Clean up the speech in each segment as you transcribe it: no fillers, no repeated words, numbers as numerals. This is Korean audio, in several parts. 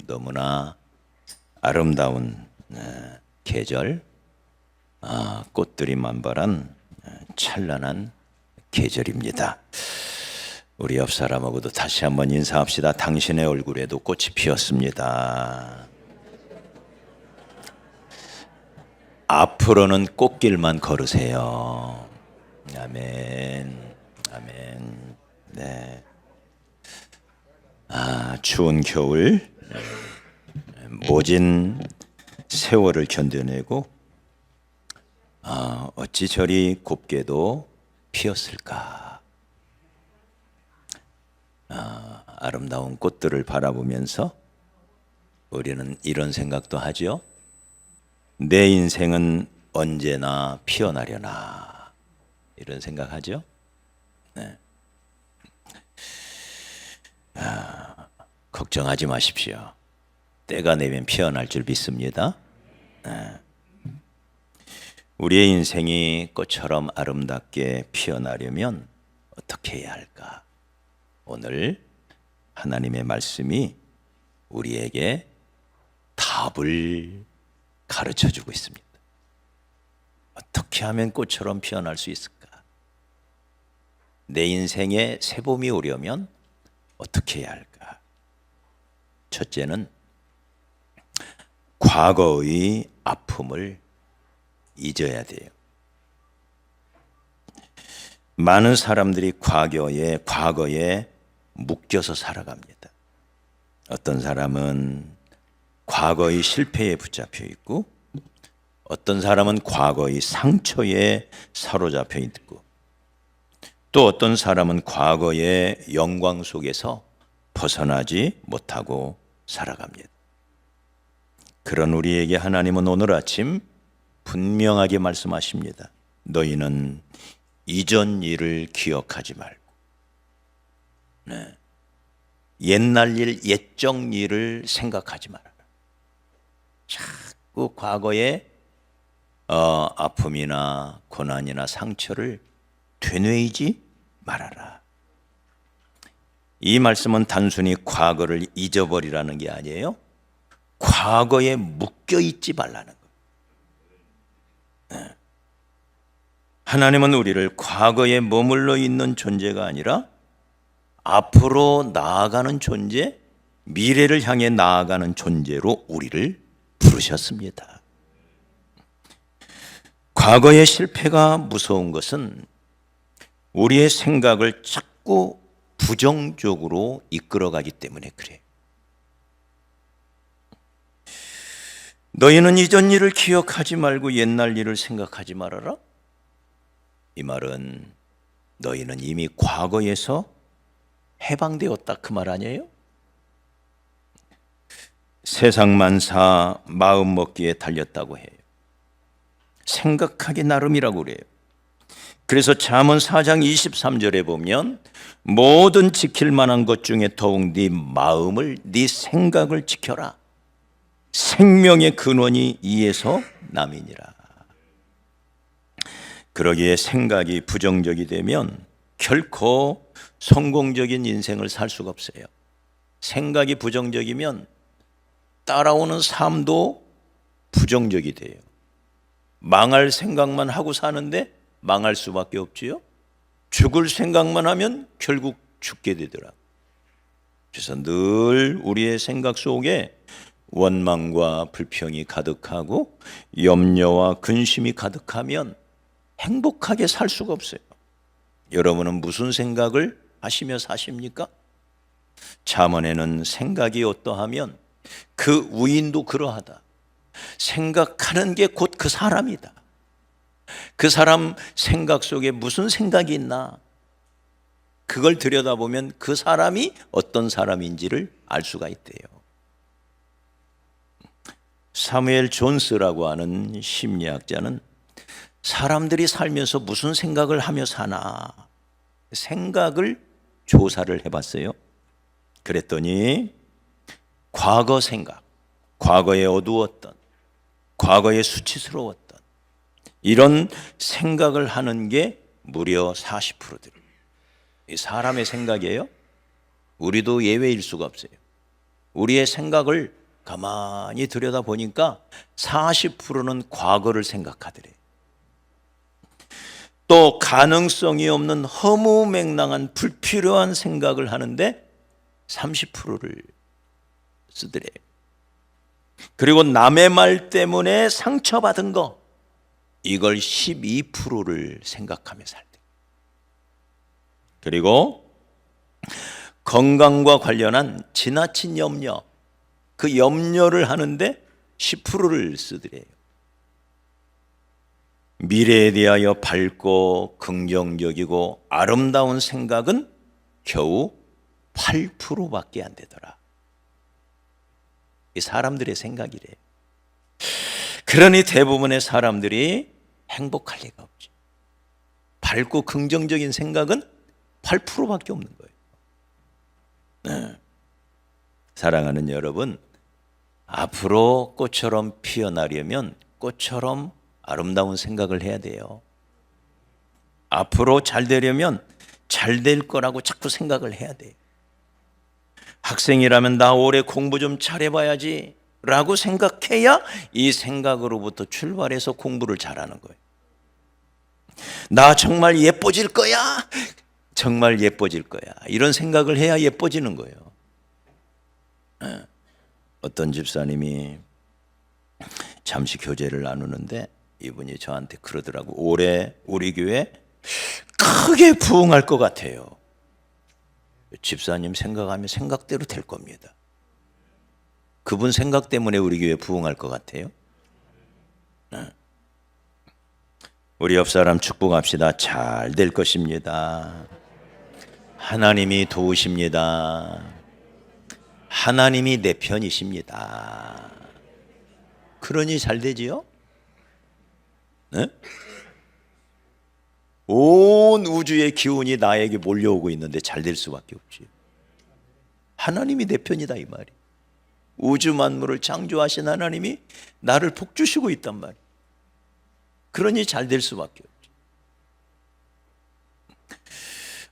너무나 아름다운 계절, 꽃들이 만발한 찬란한 계절입니다. 우리 옆 사람하고도 다시 한번 인사합시다. 당신의 얼굴에도 꽃이 피었습니다. 앞으로는 꽃길만 걸으세요. 아멘. 아멘. 네. 추운 겨울, 모진 세월을 견뎌내고 어찌 저리 곱게도 피었을까. 아름다운 꽃들을 바라보면서 우리는 이런 생각도 하죠. 내 인생은 언제나 피어나려나, 이런 생각하죠. 네. 걱정하지 마십시오. 때가 되면 피어날 줄 믿습니다. 우리의 인생이 꽃처럼 아름답게 피어나려면 어떻게 해야 할까? 오늘 하나님의 말씀이 우리에게 답을 가르쳐 주고 있습니다. 어떻게 하면 꽃처럼 피어날 수 있을까? 내 인생에 새봄이 오려면 어떻게 해야 할까? 첫째는 과거의 아픔을 잊어야 돼요. 많은 사람들이 과거에 묶여서 살아갑니다. 어떤 사람은 과거의 실패에 붙잡혀 있고, 어떤 사람은 과거의 상처에 사로잡혀 있고, 또 어떤 사람은 과거의 영광 속에서 벗어나지 못하고 살아갑니다. 그런 우리에게 하나님은 오늘 아침 분명하게 말씀하십니다. 너희는 이전 일을 기억하지 말고, 옛날 일, 옛적 일을 생각하지 말아라. 자꾸 과거의 아픔이나 고난이나 상처를 되뇌이지 말아라. 이 말씀은 단순히 과거를 잊어버리라는 게 아니에요. 과거에 묶여 있지 말라는 거예요. 하나님은 우리를 과거에 머물러 있는 존재가 아니라 앞으로 나아가는 존재, 미래를 향해 나아가는 존재로 우리를 부르셨습니다. 과거의 실패가 무서운 것은 우리의 생각을 자꾸 부정적으로 이끌어가기 때문에 그래요. 너희는 이전 일을 기억하지 말고 옛날 일을 생각하지 말아라. 이 말은 너희는 이미 과거에서 해방되었다, 그 말 아니에요? 세상 만사 마음 먹기에 달렸다고 해요. 생각하기 나름이라고 그래요. 그래서 잠언 4장 23절에 보면 모든 지킬 만한 것 중에 더욱 네 마음을, 네 생각을 지켜라. 생명의 근원이 이에서 남이니라. 그러기에 생각이 부정적이 되면 결코 성공적인 인생을 살 수가 없어요. 생각이 부정적이면 따라오는 삶도 부정적이 돼요. 망할 생각만 하고 사는데 망할 수밖에 없지요. 죽을 생각만 하면 결국 죽게 되더라. 그래서 늘 우리의 생각 속에 원망과 불평이 가득하고 염려와 근심이 가득하면 행복하게 살 수가 없어요. 여러분은 무슨 생각을 하시며 사십니까? 잠언에는 생각이 어떠하면 그 우인도 그러하다. 생각하는 게 곧 그 사람이다. 그 사람 생각 속에 무슨 생각이 있나? 그걸 들여다보면 그 사람이 어떤 사람인지를 알 수가 있대요. 사무엘 존스라고 하는 심리학자는 사람들이 살면서 무슨 생각을 하며 사나 생각을 조사를 해봤어요. 그랬더니 과거 생각, 과거에 어두웠던, 과거에 수치스러웠던 이런 생각을 하는 게 무려 40%들어요. 사람의 생각이에요. 우리도 예외일 수가 없어요. 우리의 생각을 가만히 들여다보니까 40%는 과거를 생각하더래. 또 가능성이 없는 허무맹랑한 불필요한 생각을 하는데 30%를 쓰더래. 그리고 남의 말 때문에 상처받은 거, 이걸 12%를 생각하며 살대. 그리고 건강과 관련한 지나친 염려, 그 염려를 하는데 10%를 쓰더래요. 미래에 대하여 밝고 긍정적이고 아름다운 생각은 겨우 8%밖에 안 되더라. 이 사람들의 생각이래요. 그러니 대부분의 사람들이 행복할 리가 없지. 밝고 긍정적인 생각은 8%밖에 없는 거예요. 네. 사랑하는 여러분, 앞으로 꽃처럼 피어나려면 꽃처럼 아름다운 생각을 해야 돼요. 앞으로 잘 되려면 잘 될 거라고 자꾸 생각을 해야 돼요. 학생이라면 나 올해 공부 좀 잘해봐야지 라고 생각해야 이 생각으로부터 출발해서 공부를 잘하는 거예요. 나 정말 예뻐질 거야, 정말 예뻐질 거야, 이런 생각을 해야 예뻐지는 거예요. 어떤 집사님이 잠시 교제를 나누는데 이분이 저한테 그러더라고. 올해 우리 교회 크게 부흥할 것 같아요. 집사님 생각하면 생각대로 될 겁니다. 그분 생각 때문에 우리 교회 부흥할 것 같아요. 우리 옆 사람 축복합시다. 잘 될 것입니다. 하나님이 도우십니다. 하나님이 내 편이십니다. 그러니 잘 되지요? 네? 온 우주의 기운이 나에게 몰려오고 있는데 잘 될 수밖에 없지. 하나님이 내 편이다 이 말이. 우주 만물을 창조하신 하나님이 나를 복주시고 있단 말이야. 그러니 잘 될 수밖에 없지.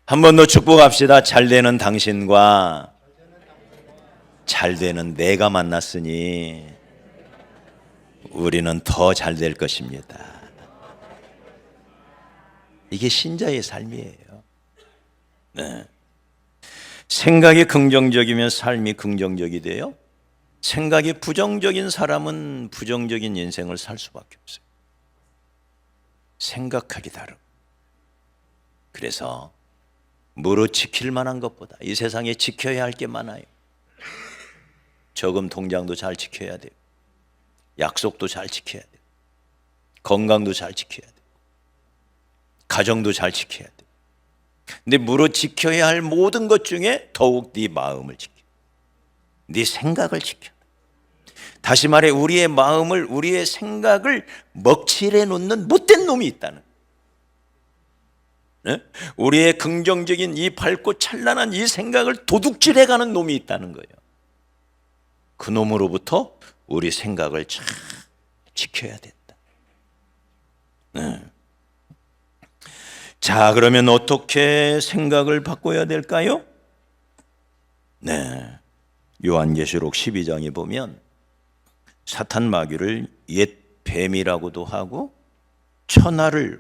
한 번 더 축복합시다. 잘 되는 당신과 잘 되는 내가 만났으니 우리는 더 잘 될 것입니다. 이게 신자의 삶이에요. 네. 생각이 긍정적이면 삶이 긍정적이 돼요. 생각이 부정적인 사람은 부정적인 인생을 살 수밖에 없어요. 생각하기 다르고. 그래서 무릇 지킬 만한 것보다 이 세상에 지켜야 할 게 많아요. 저금 통장도 잘 지켜야 돼요. 약속도 잘 지켜야 돼요. 건강도 잘 지켜야 돼요. 가정도 잘 지켜야 돼요. 근데 무릇 지켜야 할 모든 것 중에 더욱 네 마음을 지켜, 네 생각을 지켜. 다시 말해 우리의 마음을, 우리의 생각을 먹칠해 놓는 못된 놈이 있다는, 네? 우리의 긍정적인 이 밝고 찬란한 이 생각을 도둑질해가는 놈이 있다는 거예요. 그 놈으로부터 우리 생각을 잘 지켜야 된다. 네. 자, 그러면 어떻게 생각을 바꿔야 될까요? 네, 요한계시록 12장에 보면 사탄 마귀를 옛 뱀이라고도 하고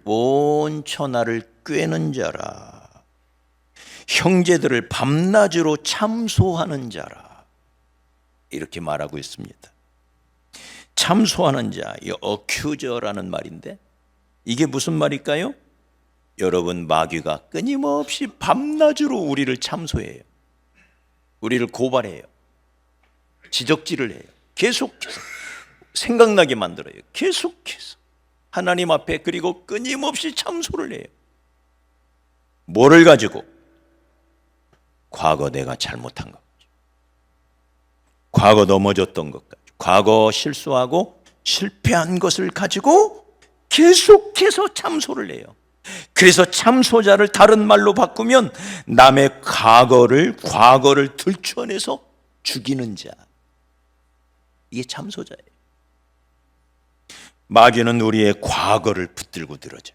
온 천하를 꿰는 자라, 형제들을 밤낮으로 참소하는 자라, 이렇게 말하고 있습니다. 참소하는 자, 이 어큐저라는 말인데 이게 무슨 말일까요? 여러분, 마귀가 끊임없이 밤낮으로 우리를 참소해요. 우리를 고발해요. 지적질을 해요. 계속해서 생각나게 만들어요. 계속해서 하나님 앞에, 그리고 끊임없이 참소를 해요. 뭐를 가지고? 과거 내가 잘못한 것, 과거 넘어졌던 것, 과거 실수하고 실패한 것을 가지고 계속해서 참소를 해요. 그래서 참소자를 다른 말로 바꾸면 남의 과거를 들춰내서 죽이는 자, 이게 참소자예요. 마귀는 우리의 과거를 붙들고 늘어져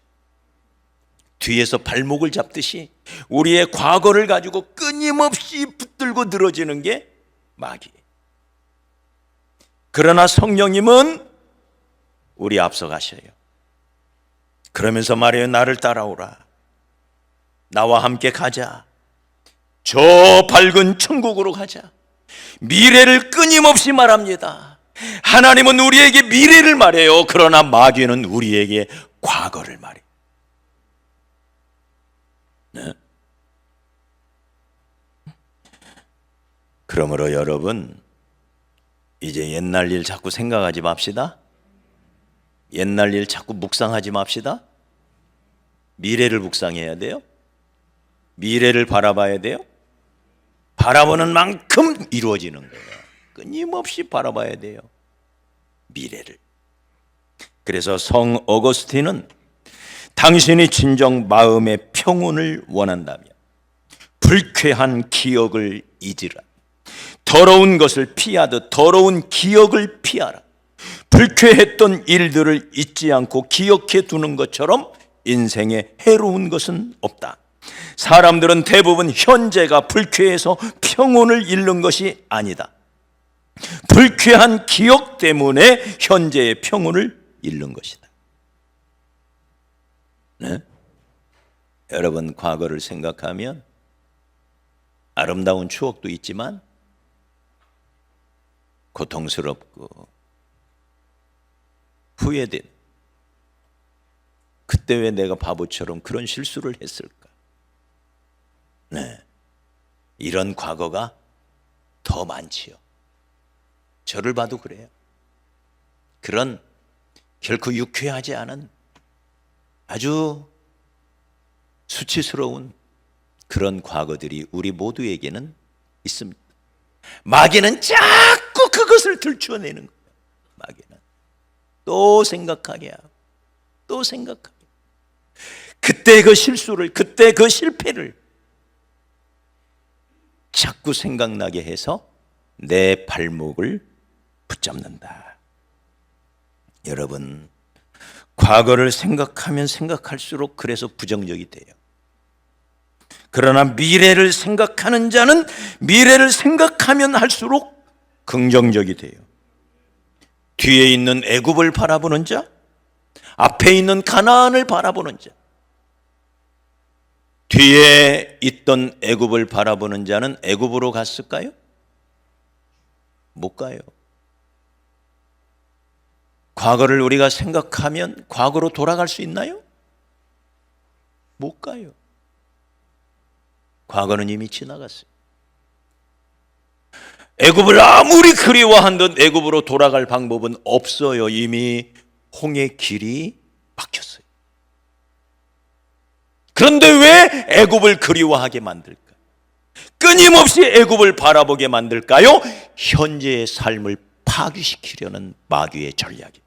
뒤에서 발목을 잡듯이 우리의 과거를 가지고 끊임없이 붙들고 늘어지는 게 마귀예요. 그러나 성령님은 우리 앞서 가셔요. 그러면서 말해요. 나를 따라오라. 나와 함께 가자. 저 밝은 천국으로 가자. 미래를 끊임없이 말합니다. 하나님은 우리에게 미래를 말해요. 그러나 마귀는 우리에게 과거를 말해요. 네? 그러므로 여러분, 이제 옛날 일 자꾸 생각하지 맙시다. 옛날 일 자꾸 묵상하지 맙시다. 미래를 묵상해야 돼요. 미래를 바라봐야 돼요. 바라보는 만큼 이루어지는 거예요. 끊임없이 바라봐야 돼요. 미래를. 그래서 성 어거스틴은 당신이 진정 마음의 평온을 원한다면 불쾌한 기억을 잊으라. 더러운 것을 피하듯 더러운 기억을 피하라. 불쾌했던 일들을 잊지 않고 기억해 두는 것처럼 인생에 해로운 것은 없다. 사람들은 대부분 현재가 불쾌해서 평온을 잃는 것이 아니다. 불쾌한 기억 때문에 현재의 평온을 잃는 것이다. 네? 여러분, 과거를 생각하면 아름다운 추억도 있지만 고통스럽고 후회된, 그때 왜 내가 바보처럼 그런 실수를 했을까? 네, 이런 과거가 더 많지요. 저를 봐도 그래요. 그런 결코 유쾌하지 않은 아주 수치스러운 그런 과거들이 우리 모두에게는 있습니다. 마귀는 자꾸 그것을 들추어내는 거예요. 마귀는 또 생각하게 하고 또 생각하게, 그때 그 실수를, 그때 그 실패를 자꾸 생각나게 해서 내 발목을 붙잡는다. 여러분, 과거를 생각하면 생각할수록 그래서 부정적이 돼요. 그러나 미래를 생각하는 자는 미래를 생각하면 할수록 긍정적이 돼요. 뒤에 있는 애굽을 바라보는 자, 앞에 있는 가나안을 바라보는 자, 뒤에 있던 애굽을 바라보는 자는 애굽으로 갔을까요? 못 가요. 과거를 우리가 생각하면 과거로 돌아갈 수 있나요? 못 가요. 과거는 이미 지나갔어요. 애굽을 아무리 그리워한듯 애굽으로 돌아갈 방법은 없어요. 이미 홍해 길이 막혔어요. 그런데 왜 애굽을 그리워하게 만들까? 끊임없이 애굽을 바라보게 만들까요? 현재의 삶을 파괴시키려는 마귀의 전략이에요.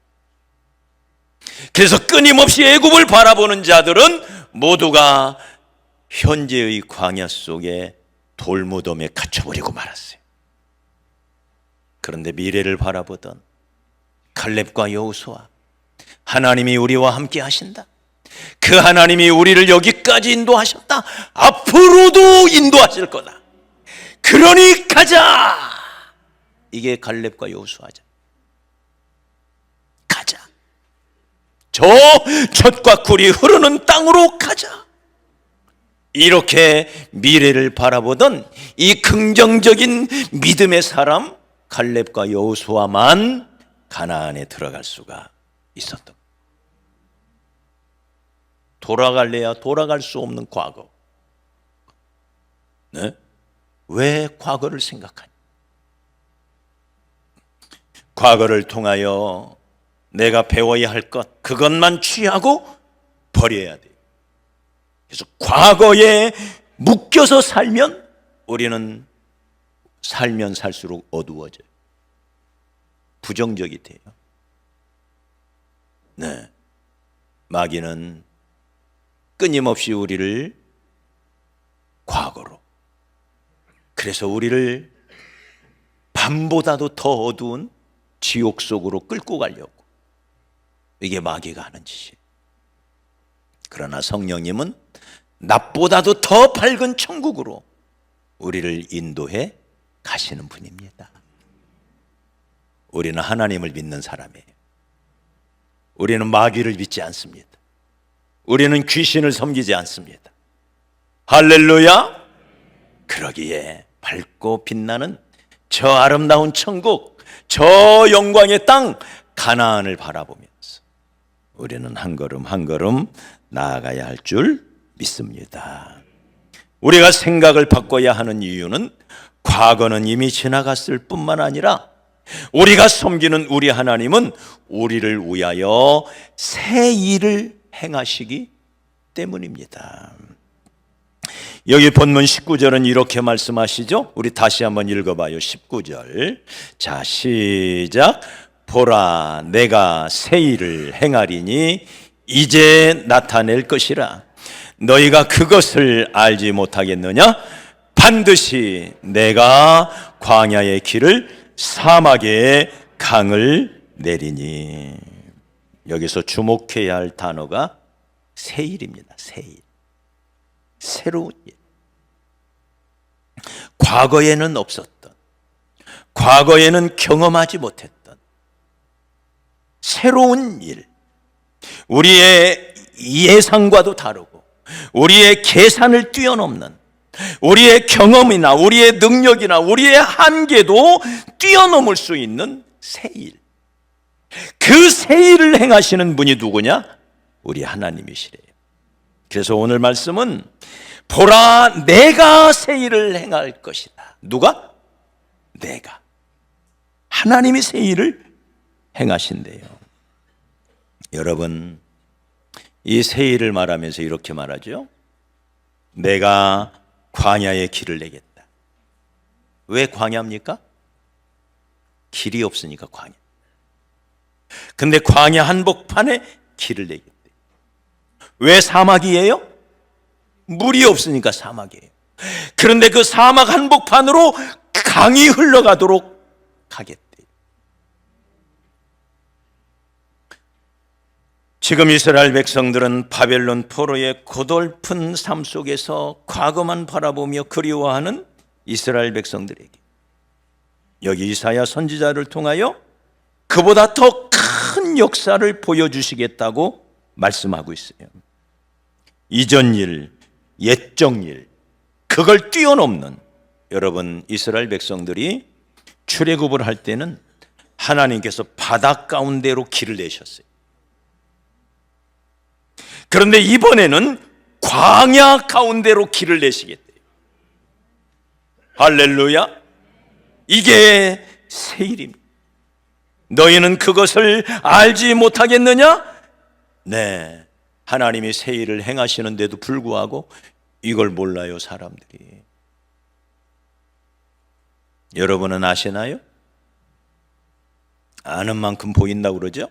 그래서 끊임없이 애굽을 바라보는 자들은 모두가 현재의 광야 속에 돌무덤에 갇혀버리고 말았어요. 그런데 미래를 바라보던 갈렙과 여호수아, 하나님이 우리와 함께 하신다. 그 하나님이 우리를 여기까지 인도하셨다. 앞으로도 인도하실 거다. 그러니 가자. 이게 갈렙과 여호수아죠. 가자. 저 젖과 꿀이 흐르는 땅으로 가자. 이렇게 미래를 바라보던 이 긍정적인 믿음의 사람 갈렙과 여호수아만 가나안에 들어갈 수가 있었던, 돌아갈래야 돌아갈 수 없는 과거. 네? 왜 과거를 생각하니? 과거를 통하여 내가 배워야 할 것, 그것만 취하고 버려야 돼요. 그래서 과거에 묶여서 살면 우리는 살면 살수록 어두워져요. 부정적이 돼요. 네, 마귀는 끊임없이 우리를 과거로, 그래서 우리를 밤보다도 더 어두운 지옥 속으로 끌고 가려고, 이게 마귀가 하는 짓이에요. 그러나 성령님은 낮보다도 더 밝은 천국으로 우리를 인도해 가시는 분입니다. 우리는 하나님을 믿는 사람이에요. 우리는 마귀를 믿지 않습니다. 우리는 귀신을 섬기지 않습니다. 할렐루야! 그러기에 밝고 빛나는 저 아름다운 천국, 저 영광의 땅 가나안을 바라보면서 우리는 한 걸음 한 걸음 나아가야 할 줄 믿습니다. 우리가 생각을 바꿔야 하는 이유는 과거는 이미 지나갔을 뿐만 아니라 우리가 섬기는 우리 하나님은 우리를 위하여 새 일을 행하시기 때문입니다. 여기 본문 19절은 이렇게 말씀하시죠. 우리 다시 한번 읽어봐요. 19절. 자, 시작. 보라, 내가 새 일을 행하리니 이제 나타낼 것이라. 너희가 그것을 알지 못하겠느냐? 반드시 내가 광야의 길을 사막의 강을 내리니. 여기서 주목해야 할 단어가 새 일입니다. 새 일. 새로운 일. 과거에는 없었던, 과거에는 경험하지 못했던 새로운 일. 우리의 예상과도 다르고 우리의 계산을 뛰어넘는, 우리의 경험이나 우리의 능력이나 우리의 한계도 뛰어넘을 수 있는 새 일. 그 새 일을 행하시는 분이 누구냐? 우리 하나님이시래요. 그래서 오늘 말씀은 보라, 내가 새 일을 행할 것이다. 누가? 내가. 하나님이 새 일을 행하신대요. 여러분, 이 새 일을 말하면서 이렇게 말하죠. 내가 광야의 길을 내겠다. 왜 광야입니까? 길이 없으니까 광야. 근데 광야 한복판에 길을 내겠대. 왜 사막이에요? 물이 없으니까 사막이에요. 그런데 그 사막 한복판으로 강이 흘러가도록 하겠대. 지금 이스라엘 백성들은 바벨론 포로의 고달픈 삶 속에서 과거만 바라보며 그리워하는 이스라엘 백성들에게 여기 이사야 선지자를 통하여 그보다 더 큰 역사를 보여주시겠다고 말씀하고 있어요. 이전 일, 옛적 일, 그걸 뛰어넘는, 여러분, 이스라엘 백성들이 출애굽을 할 때는 하나님께서 바다 가운데로 길을 내셨어요. 그런데 이번에는 광야 가운데로 길을 내시겠대요. 할렐루야. 이게 새 일입니다. 너희는 그것을 알지 못하겠느냐? 네, 하나님이 새 일을 행하시는데도 불구하고 이걸 몰라요, 사람들이. 여러분은 아시나요? 아는 만큼 보인다고 그러죠?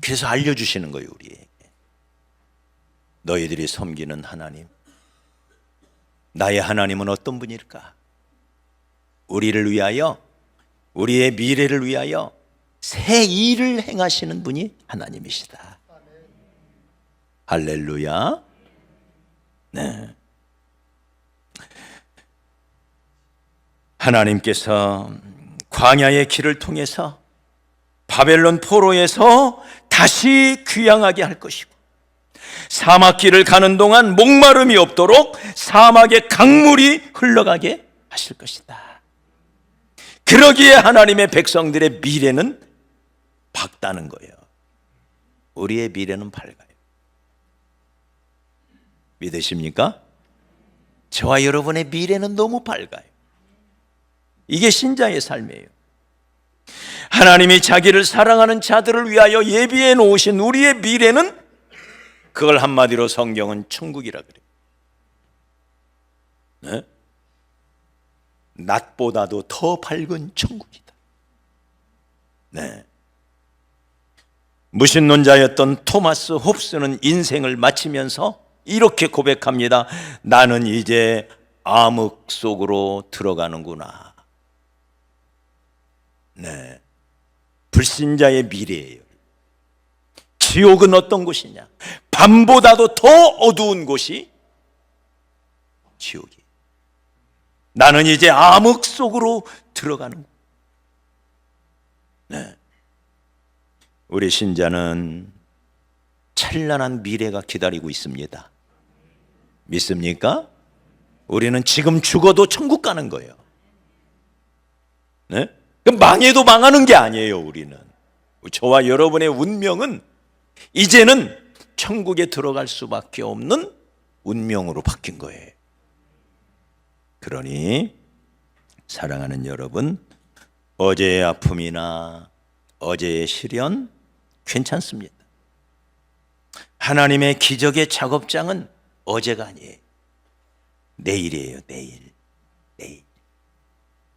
그래서 알려주시는 거예요, 우리에게. 너희들이 섬기는 하나님, 나의 하나님은 어떤 분일까? 우리를 위하여, 우리의 미래를 위하여 새 일을 행하시는 분이 하나님이시다. 할렐루야. 네. 하나님께서 광야의 길을 통해서 바벨론 포로에서 다시 귀향하게 할 것이고, 사막길을 가는 동안 목마름이 없도록 사막의 강물이 흘러가게 하실 것이다. 그러기에 하나님의 백성들의 미래는 밝다는 거예요. 우리의 미래는 밝아요. 믿으십니까? 저와 여러분의 미래는 너무 밝아요. 이게 신자의 삶이에요. 하나님이 자기를 사랑하는 자들을 위하여 예비해 놓으신 우리의 미래는, 그걸 한마디로 성경은 천국이라 그래요. 네? 낮보다도 더 밝은 천국이다. 네. 무신론자였던 토마스 홉스는 인생을 마치면서 이렇게 고백합니다. 나는 이제 암흑 속으로 들어가는구나. 네. 불신자의 미래예요. 지옥은 어떤 곳이냐? 밤보다도 더 어두운 곳이 지옥이에요. 나는 이제 암흑 속으로 들어가는 곳. 네. 우리 신자는 찬란한 미래가 기다리고 있습니다. 믿습니까? 우리는 지금 죽어도 천국 가는 거예요. 네? 망해도 망하는 게 아니에요. 우리는, 저와 여러분의 운명은 이제는 천국에 들어갈 수밖에 없는 운명으로 바뀐 거예요. 그러니 사랑하는 여러분, 어제의 아픔이나 어제의 시련 괜찮습니다. 하나님의 기적의 작업장은 어제가 아니에요. 내일이에요. 내일.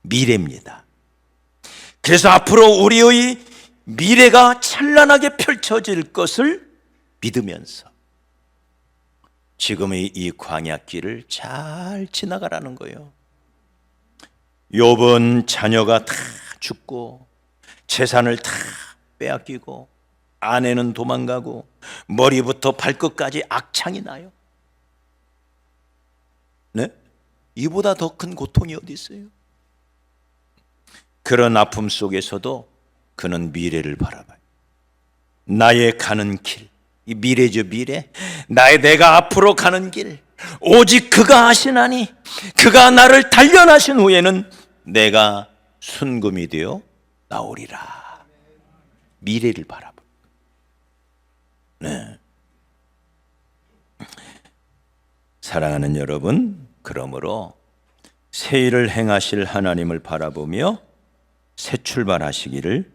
미래입니다. 그래서 앞으로 우리의 미래가 찬란하게 펼쳐질 것을 믿으면서 지금의 이 광야길을 잘 지나가라는 거예요. 욥은 자녀가 다 죽고 재산을 다 빼앗기고 아내는 도망가고 머리부터 발끝까지 악창이 나요. 네? 이보다 더 큰 고통이 어디 있어요? 그런 아픔 속에서도 그는 미래를 바라봐요. 나의 가는 길, 이 미래죠, 미래. 내가 앞으로 가는 길, 오직 그가 하시나니 그가 나를 단련하신 후에는 내가 순금이 되어 나오리라. 미래를 바라봐요. 네. 사랑하는 여러분, 그러므로 새 일을 행하실 하나님을 바라보며 새 출발하시기를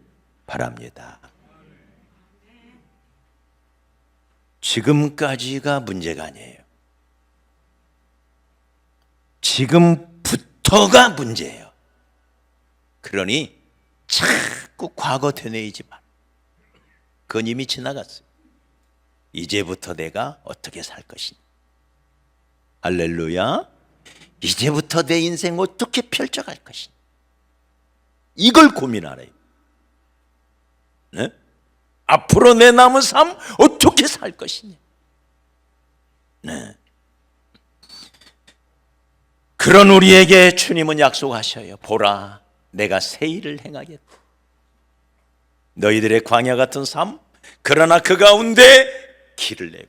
바랍니다. 지금까지가 문제가 아니에요. 지금부터가 문제예요. 그러니 자꾸 과거 되뇌이지 마. 그건 이미 지나갔어요. 이제부터 내가 어떻게 살 것이냐. 할렐루야. 이제부터 내 인생 어떻게 펼쳐갈 것이냐. 이걸 고민하래요. 네? 앞으로 내 남은 삶 어떻게 살 것이냐. 네. 그런 우리에게 주님은 약속하셔요. 보라, 내가 새 일을 행하겠다. 너희들의 광야 같은 삶, 그러나 그 가운데 길을 내고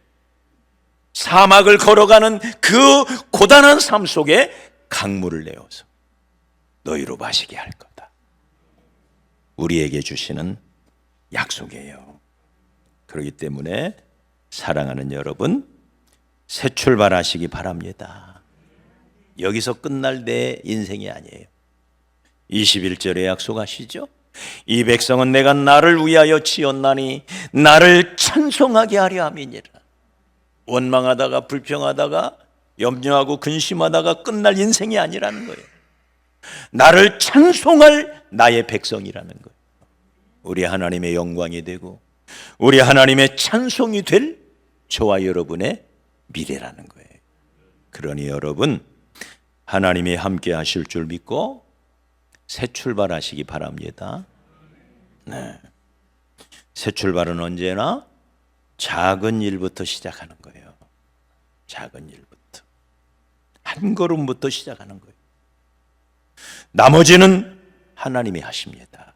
사막을 걸어가는 그 고단한 삶 속에 강물을 내어서 너희로 마시게 할 거다. 우리에게 주시는 약속이에요. 그렇기 때문에 사랑하는 여러분, 새 출발하시기 바랍니다. 여기서 끝날 내 인생이 아니에요. 21절에 약속하시죠. 이 백성은 내가 나를 위하여 지었나니 나를 찬송하게 하려 함이니라. 원망하다가 불평하다가 염려하고 근심하다가 끝날 인생이 아니라는 거예요. 나를 찬송할 나의 백성이라는 거예요. 우리 하나님의 영광이 되고 우리 하나님의 찬송이 될 저와 여러분의 미래라는 거예요. 그러니 여러분, 하나님이 함께 하실 줄 믿고 새 출발하시기 바랍니다. 네. 새 출발은 언제나 작은 일부터 시작하는 거예요. 작은 일부터. 한 걸음부터 시작하는 거예요. 나머지는 하나님이 하십니다.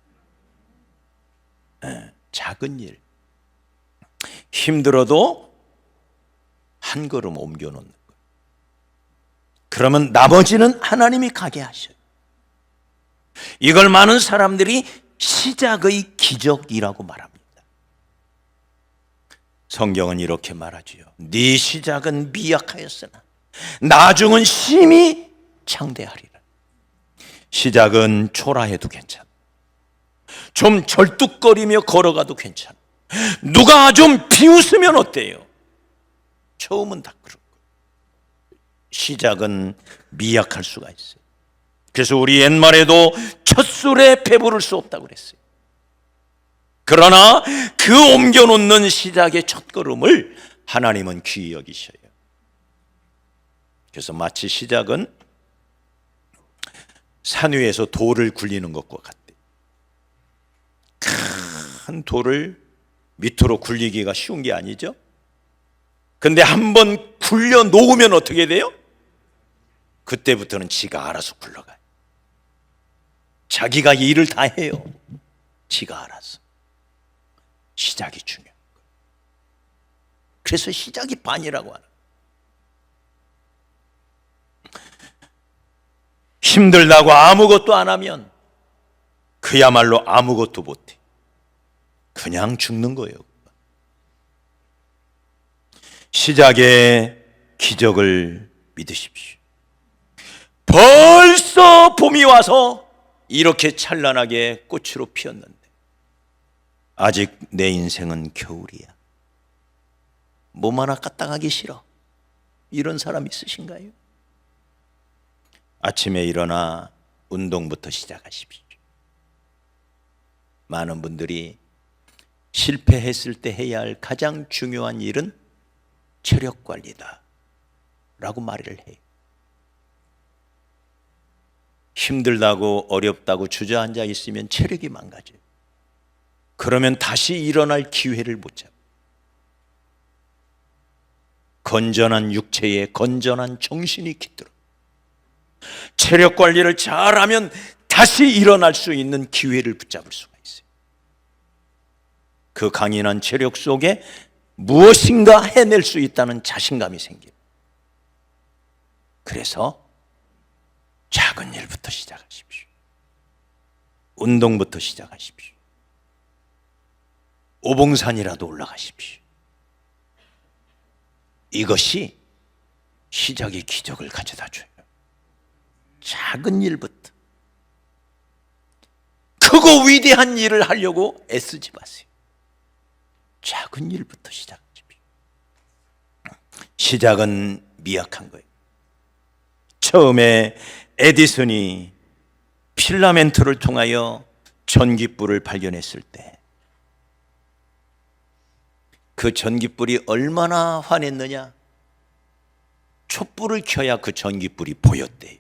네. 작은 일. 힘들어도 한 걸음 옮겨 놓는 거예요. 그러면 나머지는 하나님이 가게 하셔요. 이걸 많은 사람들이 시작의 기적이라고 말합니다. 성경은 이렇게 말하지요. 네 시작은 미약하였으나 나중은 심히 창대하리라. 시작은 초라해도 괜찮아. 좀 절뚝거리며 걸어가도 괜찮아. 누가 좀 비웃으면 어때요? 처음은 다 그런 거예요. 시작은 미약할 수가 있어요. 그래서 우리 옛말에도 첫 술에 배부를 수 없다고 그랬어요. 그러나 그 옮겨놓는 시작의 첫걸음을 하나님은 귀히 여기셔요. 그래서 마치 시작은 산 위에서 돌을 굴리는 것과 같대요. 큰 돌을 밑으로 굴리기가 쉬운 게 아니죠. 근데 한번 굴려 놓으면 어떻게 돼요? 그때부터는 지가 알아서 굴러가요. 자기가 일을 다 해요. 지가 알아서. 시작이 중요한 거예요. 그래서 시작이 반이라고 하는. 힘들다고 아무것도 안 하면 그야말로 아무것도 못해. 그냥 죽는 거예요. 시작의 기적을 믿으십시오. 벌써 봄이 와서 이렇게 찬란하게 꽃으로 피었는데 아직 내 인생은 겨울이야. 몸 하나 까딱하기 싫어. 이런 사람 있으신가요? 아침에 일어나 운동부터 시작하십시오. 많은 분들이 실패했을 때 해야 할 가장 중요한 일은 체력 관리다 라고 말을 해요. 힘들다고 어렵다고 주저앉아 있으면 체력이 망가져요. 그러면 다시 일어날 기회를 못 잡아요. 건전한 육체에 건전한 정신이 깃들어. 체력 관리를 잘하면 다시 일어날 수 있는 기회를 붙잡을 수가 있어요. 그 강인한 체력 속에 무엇인가 해낼 수 있다는 자신감이 생겨요. 그래서 작은 일부터 시작하십시오. 운동부터 시작하십시오. 오봉산이라도 올라가십시오. 이것이 시작의 기적을 가져다 줘요. 작은 일부터. 크고 위대한 일을 하려고 애쓰지 마세요. 작은 일부터 시작하십시오. 시작은 미약한 거예요. 처음에 에디슨이 필라멘트를 통하여 전기불을 발견했을 때 그 전기불이 얼마나 환했느냐. 촛불을 켜야 그 전기불이 보였대요.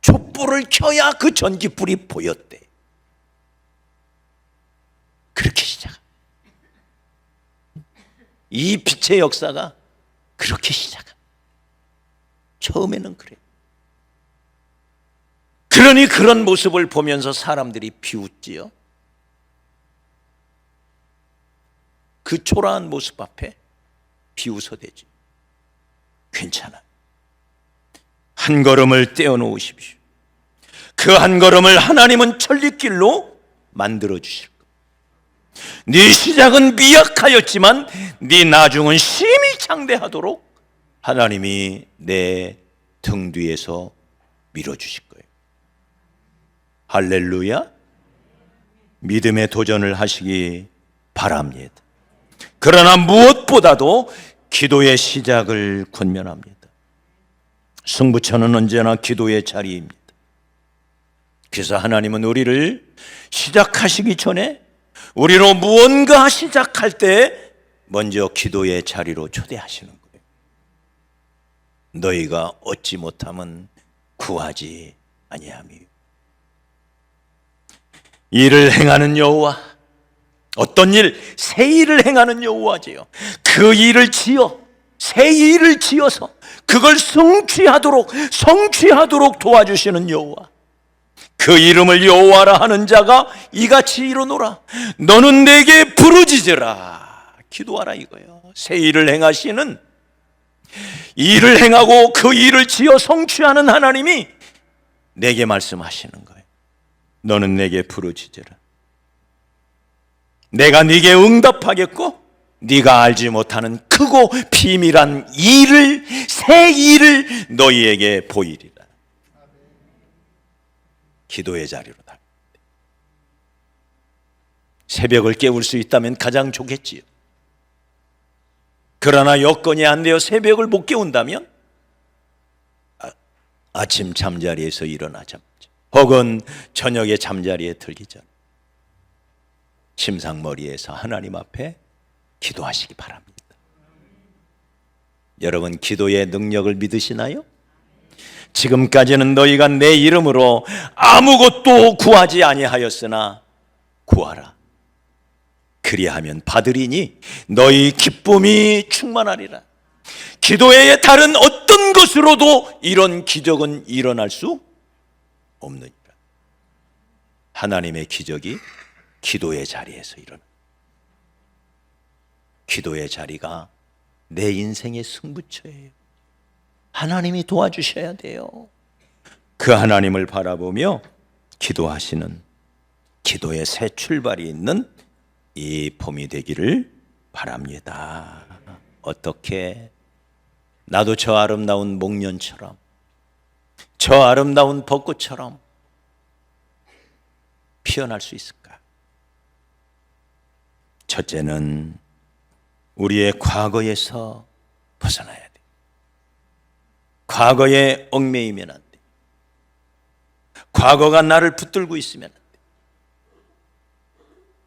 촛불을 켜야 그 전기불이 보였대. 그렇게 시작합니다. 이 빛의 역사가 그렇게 시작합니다. 처음에는 그래요. 그러니 그런 모습을 보면서 사람들이 비웃지요. 그 초라한 모습 앞에 비웃어대지. 괜찮아. 한 걸음을 떼어놓으십시오. 그 한 걸음을 하나님은 천리길로 만들어 주실 거예요. 네 시작은 미약하였지만 네 나중은 심히 창대하도록 하나님이 내 등 뒤에서 밀어주실 거예요. 할렐루야. 믿음의 도전을 하시기 바랍니다. 그러나 무엇보다도 기도의 시작을 권면합니다. 승부처는 언제나 기도의 자리입니다. 그래서 하나님은 우리를 시작하시기 전에 우리로 무언가 시작할 때 먼저 기도의 자리로 초대하시는 거예요. 너희가 얻지 못하면 구하지 아니하며. 일을 행하는 여호와, 어떤 일? 새 일을 행하는 여호와지요. 그 일을 지어, 새 일을 지어서 그걸 성취하도록 도와주시는 여호와. 그 이름을 여호와라 하는 자가 이같이 이루노라. 너는 내게 부르짖으라. 기도하라 이거예요. 새 일을 행하시는, 일을 행하고 그 일을 지어 성취하는 하나님이 내게 말씀하시는 거예요. 너는 내게 부르짖으라. 내가 네게 응답하겠고 네가 알지 못하는 크고 비밀한 일을, 새 일을 너희에게 보이리라. 기도의 자리로 다. 새벽을 깨울 수 있다면 가장 좋겠지요. 그러나 여건이 안 되어 새벽을 못 깨운다면 아침 잠자리에서 일어나자마자 혹은 저녁에 잠자리에 들기 전 침상머리에서 하나님 앞에 기도하시기 바랍니다. 여러분, 기도의 능력을 믿으시나요? 지금까지는 너희가 내 이름으로 아무것도 구하지 아니하였으나 구하라. 그리하면 받으리니 너희 기쁨이 충만하리라. 기도 외에 다른 어떤 것으로도 이런 기적은 일어날 수 없느니라. 하나님의 기적이 기도의 자리에서 일어나. 기도의 자리가 내 인생의 승부처예요. 하나님이 도와주셔야 돼요. 그 하나님을 바라보며 기도하시는, 기도의 새 출발이 있는 이 봄이 되기를 바랍니다. 어떻게? 나도 저 아름다운 목련처럼, 저 아름다운 벚꽃처럼 피어날 수 있을까? 첫째는 우리의 과거에서 벗어나야 돼. 과거에 얽매이면 안 돼. 과거가 나를 붙들고 있으면 안 돼.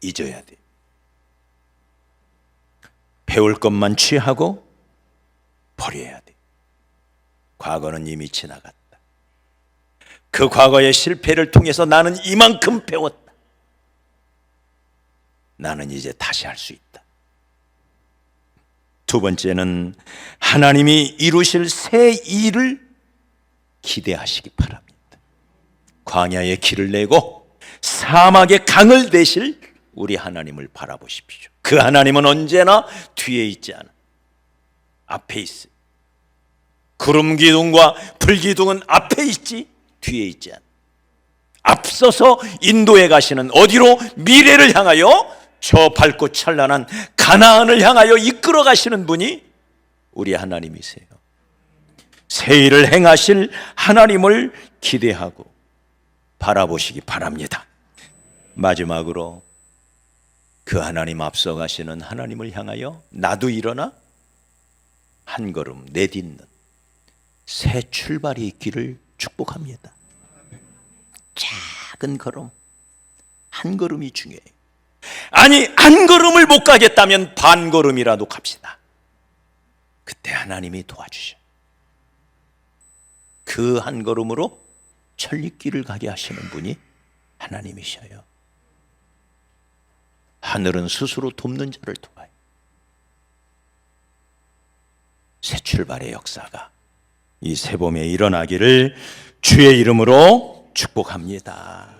잊어야 돼. 배울 것만 취하고 버려야 돼. 과거는 이미 지나갔다. 그 과거의 실패를 통해서 나는 이만큼 배웠다. 나는 이제 다시 할 수 있다. 두 번째는 하나님이 이루실 새 일을 기대하시기 바랍니다. 광야에 길을 내고 사막에 강을 대실 우리 하나님을 바라보십시오. 그 하나님은 언제나 뒤에 있지 않아. 앞에 있어요. 구름 기둥과 불 기둥은 앞에 있지 뒤에 있지 않아. 앞서서 인도해 가시는, 어디로? 미래를 향하여, 저 밝고 찬란한 가나안을 향하여 이끌어 가시는 분이 우리 하나님이세요. 새 일을 행하실 하나님을 기대하고 바라보시기 바랍니다. 마지막으로 그 하나님 앞서 가시는 하나님을 향하여 나도 일어나 한 걸음 내딛는 새 출발이 있기를 축복합니다. 작은 걸음, 한 걸음이 중요해요. 아니, 한 걸음을 못 가겠다면 반 걸음이라도 갑시다. 그때 하나님이 도와주셔. 그 한 걸음으로 천리길을 가게 하시는 분이 하나님이셔요. 하늘은 스스로 돕는 자를 도와요. 새 출발의 역사가 이 새봄에 일어나기를 주의 이름으로 축복합니다.